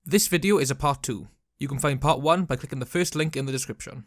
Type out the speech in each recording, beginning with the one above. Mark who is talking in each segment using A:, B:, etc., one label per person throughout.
A: This video is a part 2. You can find part 1 by clicking the first link in the description.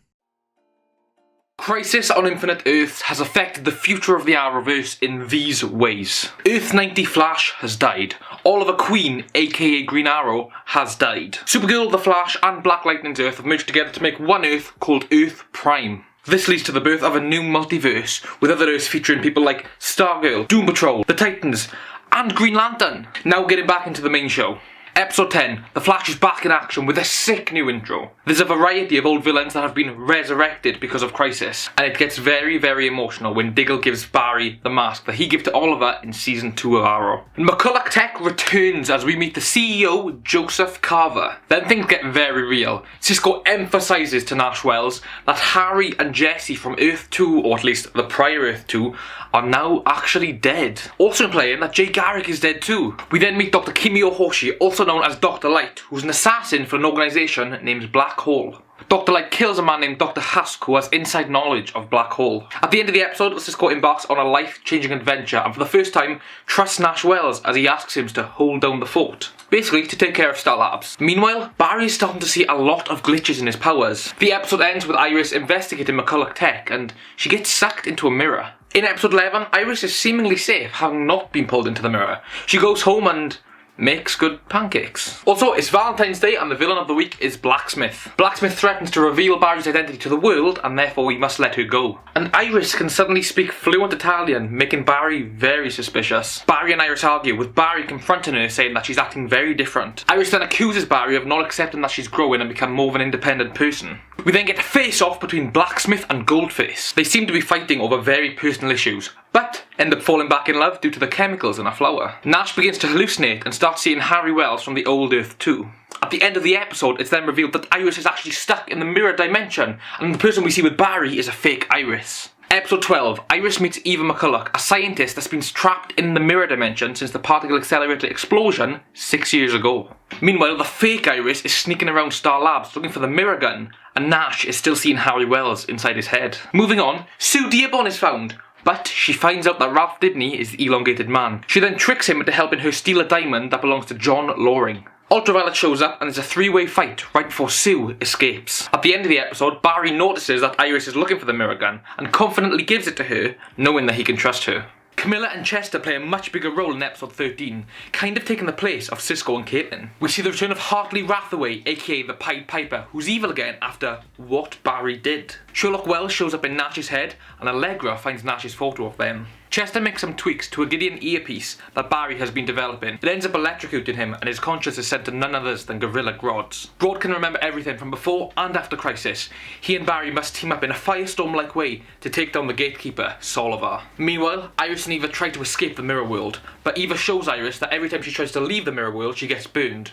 B: Crisis on Infinite Earths has affected the future of the Arrowverse in these ways. Earth 90 Flash has died. Oliver Queen, aka Green Arrow, has died. Supergirl, the Flash, and Black Lightning's Earth have merged together to make one Earth called Earth Prime. This leads to the birth of a new multiverse, with other Earths featuring people like Stargirl, Doom Patrol, the Titans, and Green Lantern. Now getting back into the main show. Episode 10, The Flash is back in action with a sick new intro. There's a variety of old villains that have been resurrected because of Crisis, and it gets very, very emotional when Diggle gives Barry the mask that he gave to Oliver in Season 2 of Arrow. And McCulloch Tech returns as we meet the CEO, Joseph Carver. Then things get very real. Cisco emphasises to Nash Wells that Harry and Jesse from Earth 2, or at least the prior Earth 2, are now actually dead. Also implying that Jay Garrick is dead too. We then meet Dr. Kimio Hoshi, also known as Dr. Light, who's an assassin for an organisation named Black Hole. Dr. Light kills a man named Dr. Husk, who has inside knowledge of Black Hole. At the end of the episode, Cisco embarks on a life-changing adventure and for the first time trusts Nash Wells as he asks him to hold down the fort. Basically, to take care of Star Labs. Meanwhile, Barry is starting to see a lot of glitches in his powers. The episode ends with Iris investigating McCulloch Tech and she gets sucked into a mirror. In episode 11, Iris is seemingly safe, having not been pulled into the mirror. She goes home and makes good pancakes. Also, it's Valentine's Day and the villain of the week is Blacksmith. Blacksmith threatens to reveal Barry's identity to the world and therefore we must let her go. And Iris can suddenly speak fluent Italian, making Barry very suspicious. Barry and Iris argue, with Barry confronting her saying that she's acting very different. Iris then accuses Barry of not accepting that she's growing and become more of an independent person. We then get a face-off between Blacksmith and Goldface. They seem to be fighting over very personal issues, but end up falling back in love due to the chemicals in a flower. Nash begins to hallucinate and starts seeing Harry Wells from the old Earth 2. At the end of the episode, it's then revealed that Iris is actually stuck in the mirror dimension, and the person we see with Barry is a fake Iris. Episode 12, Iris meets Eva McCulloch, a scientist that's been trapped in the mirror dimension since the particle accelerator explosion 6 years ago. Meanwhile, the fake Iris is sneaking around Star Labs looking for the mirror gun, and Nash is still seeing Harry Wells inside his head. Moving on, Sue Dearborn is found, but she finds out that Ralph Dibny is the elongated man. She then tricks him into helping her steal a diamond that belongs to John Loring. Ultraviolet shows up and there's a three-way fight right before Sue escapes. At the end of the episode, Barry notices that Iris is looking for the mirror gun and confidently gives it to her, knowing that he can trust her. Camilla and Chester play a much bigger role in episode 13, kind of taking the place of Cisco and Caitlin. We see the return of Hartley Rathaway, aka the Pied Piper, who's evil again after what Barry did. Sherlock Wells shows up in Nash's head, and Allegra finds Nash's photo of them. Chester makes some tweaks to a Gideon earpiece that Barry has been developing. It ends up electrocuting him and his conscience is sent to none others than Gorilla Grodd. Grodd can remember everything from before and after Crisis. He and Barry must team up in a firestorm-like way to take down the gatekeeper, Solivar. Meanwhile, Iris and Eva try to escape the mirror world, but Eva shows Iris that every time she tries to leave the mirror world, she gets burned.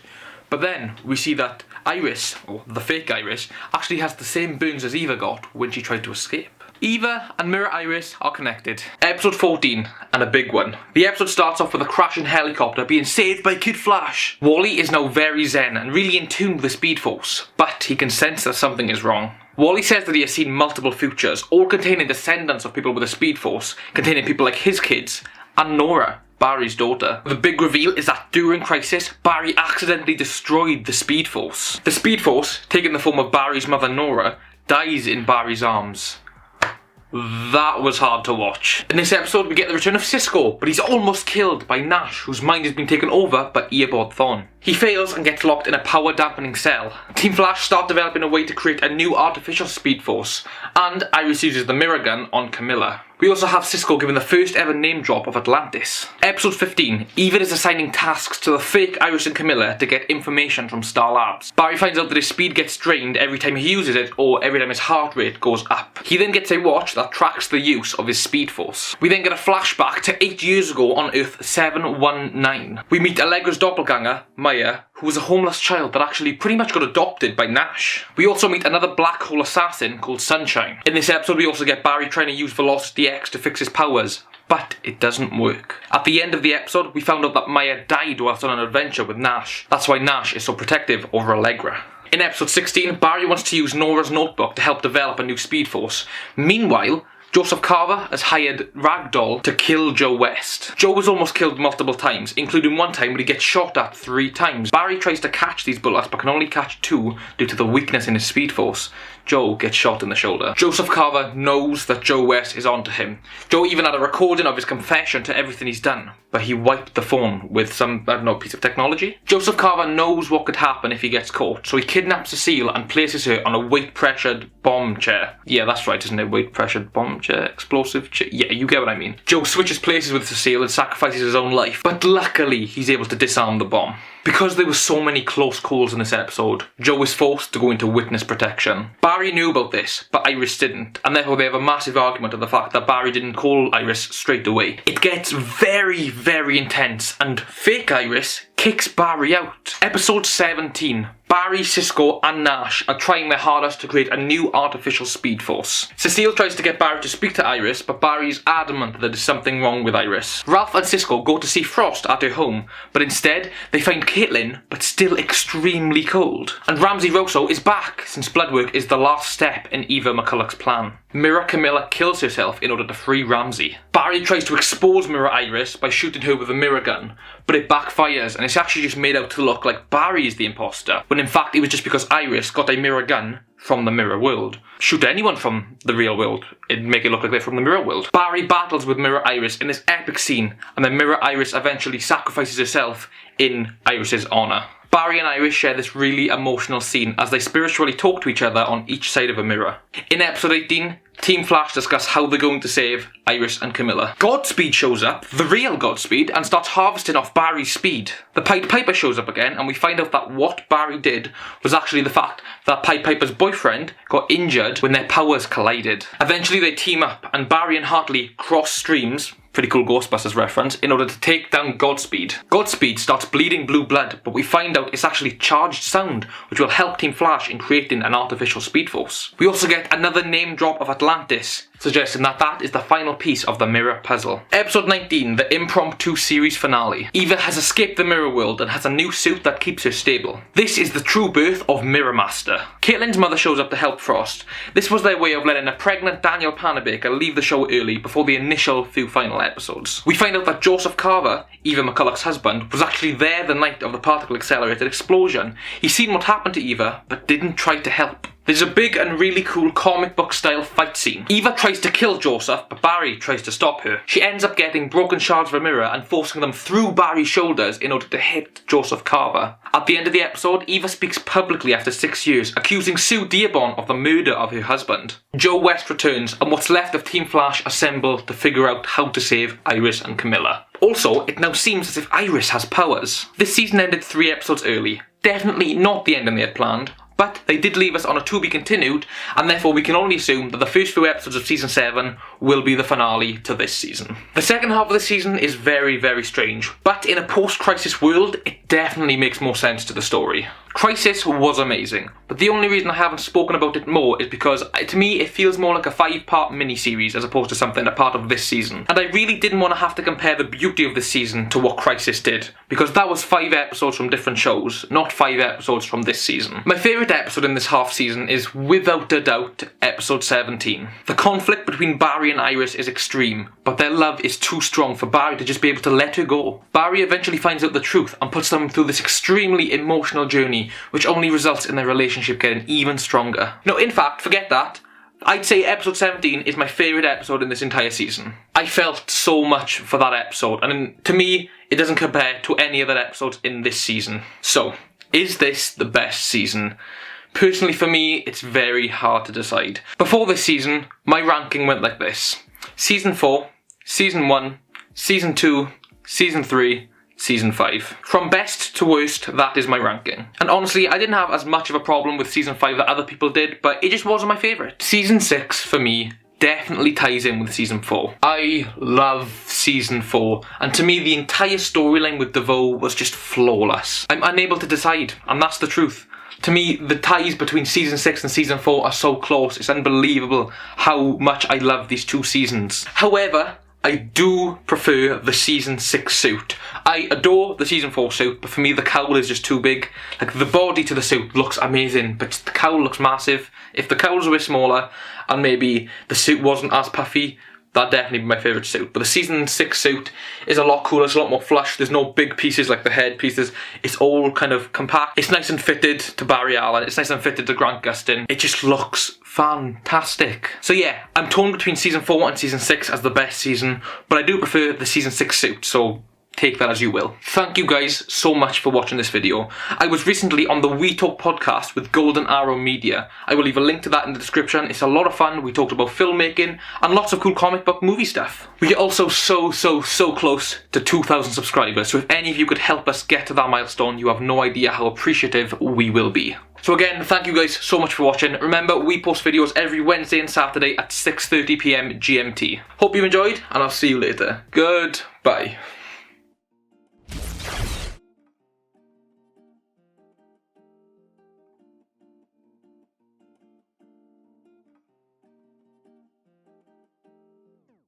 B: But then, we see that Iris, or the fake Iris, actually has the same burns as Eva got when she tried to escape. Eva and Mirror Iris are connected. Episode 14, and a big one. The episode starts off with a crashing helicopter being saved by Kid Flash. Wally is now very zen and really in tune with the Speed Force, but he can sense that something is wrong. Wally says that he has seen multiple futures, all containing descendants of people with the Speed Force, containing people like his kids, and Nora, Barry's daughter. The big reveal is that during Crisis, Barry accidentally destroyed the Speed Force. The Speed Force, taking the form of Barry's mother Nora, dies in Barry's arms. That was hard to watch. In this episode we get the return of Cisco, but he's almost killed by Nash, whose mind has been taken over by Eobard Thawne. He fails and gets locked in a power dampening cell. Team Flash start developing a way to create a new artificial Speed Force, and Iris uses the mirror gun on Camilla. We also have Cisco giving the first ever name drop of Atlantis. Episode 15, Eva is assigning tasks to the fake Iris and Camilla to get information from Star Labs. Barry finds out that his speed gets drained every time he uses it or every time his heart rate goes up. He then gets a watch that tracks the use of his Speed Force. We then get a flashback to 8 years ago on Earth 719. We meet Allegra's doppelganger, Maya, who was a homeless child that actually pretty much got adopted by Nash. We also meet another black hole assassin called Sunshine. In this episode we also get Barry trying to use Velocity X to fix his powers, but it doesn't work. At the end of the episode we found out that Maya died whilst on an adventure with Nash. That's why Nash is so protective over Allegra. In episode 16, Barry wants to use Nora's notebook to help develop a new Speed Force. Meanwhile, Joseph Carver has hired Ragdoll to kill Joe West. Joe was almost killed multiple times, including one time where he gets shot at 3 times. Barry tries to catch these bullets but can only catch 2 due to the weakness in his speed force. Joe gets shot in the shoulder. Joseph Carver knows that Joe West is onto him. Joe even had a recording of his confession to everything he's done, but he wiped the phone with some, I don't know, piece of technology. Joseph Carver knows what could happen if he gets caught, so he kidnaps Cecile and places her on a weight-pressured bomb chair. Yeah, that's right, isn't it? Weight-pressured bomb chair, explosive chair. Yeah, you get what I mean. Joe switches places with Cecile and sacrifices his own life, but luckily he's able to disarm the bomb. Because there were so many close calls in this episode, Joe was forced to go into witness protection. Barry knew about this, but Iris didn't, and therefore they have a massive argument of the fact that Barry didn't call Iris straight away. It gets very, very intense, and fake Iris kicks Barry out. Episode 17. Barry, Cisco and Nash are trying their hardest to create a new artificial speed force. Cecile tries to get Barry to speak to Iris, but Barry's adamant that there's something wrong with Iris. Ralph and Cisco go to see Frost at her home, but instead they find Caitlin, but still extremely cold. And Ramsey Rosso is back, since blood work is the last step in Eva McCulloch's plan. Mira Camilla kills herself in order to free Ramsey. Barry tries to expose Mira Iris by shooting her with a mirror gun, but it backfires and it's actually just made out to look like Barry is the imposter, when in fact it was just because Iris got a mirror gun from the mirror world. Shoot anyone from the real world, it'd make it look like they're from the mirror world. Barry battles with Mirror Iris in this epic scene, and then Mirror Iris eventually sacrifices herself in Iris's honour. Barry and Iris share this really emotional scene as they spiritually talk to each other on each side of a mirror. In episode 18, Team Flash discuss how they're going to save Iris and Camilla. Godspeed shows up, the real Godspeed, and starts harvesting off Barry's speed. The Pied Piper shows up again, and we find out that what Barry did was actually the fact that Pied Piper's boyfriend got injured when their powers collided. Eventually they team up, and Barry and Hartley cross streams, pretty cool Ghostbusters reference, in order to take down Godspeed. Godspeed starts bleeding blue blood, but we find out it's actually charged sound, which will help Team Flash in creating an artificial speed force. We also get another name drop of Atlantis, suggesting that that is the final piece of the mirror puzzle. Episode 19, the impromptu series finale. Eva has escaped the mirror world and has a new suit that keeps her stable. This is the true birth of Mirror Master. Caitlin's mother shows up to help Frost. This was their way of letting a pregnant Daniel Panabaker leave the show early before the initial few final episodes. We find out that Joseph Carver, Eva McCulloch's husband, was actually there the night of the particle accelerated explosion. He's seen what happened to Eva, but didn't try to help. There's a big and really cool comic book style fight scene. Eva tries to kill Joseph, but Barry tries to stop her. She ends up getting broken shards of a mirror and forcing them through Barry's shoulders in order to hit Joseph Carver. At the end of the episode, Eva speaks publicly after 6 years, accusing Sue Dearborn of the murder of her husband. Joe West returns, and what's left of Team Flash assemble to figure out how to save Iris and Camilla. Also, it now seems as if Iris has powers. This season ended 3 episodes early. Definitely not the ending they had planned, but they did leave us on a to be continued, and therefore we can only assume that the first few episodes of season 7 will be the finale to this season. The second half of the season is very, very strange, but in a post-Crisis world, it definitely makes more sense to the story. Crisis was amazing, but the only reason I haven't spoken about it more is because, to me, it feels more like a 5-part mini-series as opposed to something a part of this season. And I really didn't want to have to compare the beauty of this season to what Crisis did, because that was 5 episodes from different shows, not 5 episodes from this season. My favourite episode in this half season is, without a doubt, episode 17. The conflict between Barry and Iris is extreme, but their love is too strong for Barry to just be able to let her go. Barry eventually finds out the truth and puts them through this extremely emotional journey, which only results in their relationship getting even stronger. No, in fact, forget that. I'd say episode 17 is my favourite episode in this entire season. I felt so much for that episode, and to me, it doesn't compare to any other episodes in this season. So, is this the best season? Personally, for me, it's very hard to decide. Before this season, my ranking went like this. Season 4, Season 1, Season 2, Season 3, Season 5. From best to worst, that is my ranking. And honestly, I didn't have as much of a problem with Season 5 that other people did, but it just wasn't my favourite. Season 6, for me, definitely ties in with Season 4. I love Season 4, and to me the entire storyline with DeVoe was just flawless. I'm unable to decide, and that's the truth. To me, the ties between Season 6 and Season 4 are so close, it's unbelievable how much I love these 2 seasons. However, I do prefer the Season 6 suit. I adore the Season 4 suit, but for me the cowl is just too big. Like, the body to the suit looks amazing, but the cowl looks massive. If the cowl's a bit smaller, and maybe the suit wasn't as puffy, that'd definitely be my favourite suit. But the Season 6 suit is a lot cooler, it's a lot more flush. There's no big pieces like the head pieces. It's all kind of compact. It's nice and fitted to Barry Allen. It's nice and fitted to Grant Gustin. It just looks fantastic. So yeah, I'm torn between Season 4 and Season 6 as the best season, but I do prefer the Season 6 suit, so take that as you will. Thank you guys so much for watching this video. I was recently on the We Talk podcast with Golden Arrow Media. I will leave a link to that in the description. It's a lot of fun. We talked about filmmaking and lots of cool comic book movie stuff. We are also so close to 2,000 subscribers, so if any of you could help us get to that milestone, you have no idea how appreciative we will be. So again, thank you guys so much for watching. Remember, we post videos every Wednesday and Saturday at 6:30 PM GMT. Hope you enjoyed, and I'll see you later. Goodbye.